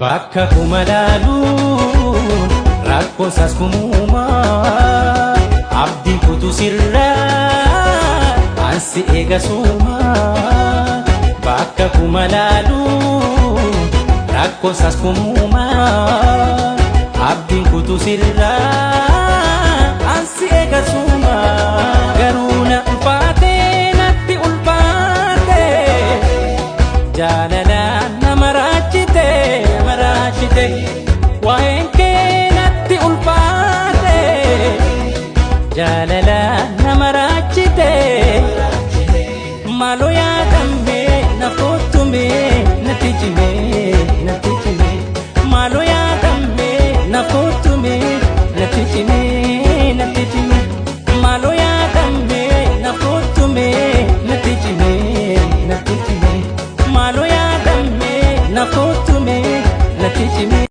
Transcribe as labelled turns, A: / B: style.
A: bakka kumalaaluun rakkoon saas kumuumaa abdiin kutu sirraa ansi eegasuumaa bakka kumalaaluun rakkoon saas kumuumaa abdiin kutu sirraa ansi eegasuumaa garuu na ulfaatee natti ulfaatee jaalalaan nama raachite waa'een kee natti ulfaatee jaalalaan nama raachite maaloo yaadamee na kottumee natti cimee maaloo yaadamee na kottumee natti cimee maaloo yaadamee na kottumee natti cimee maaloo yaadamee na kottumee natti cimee.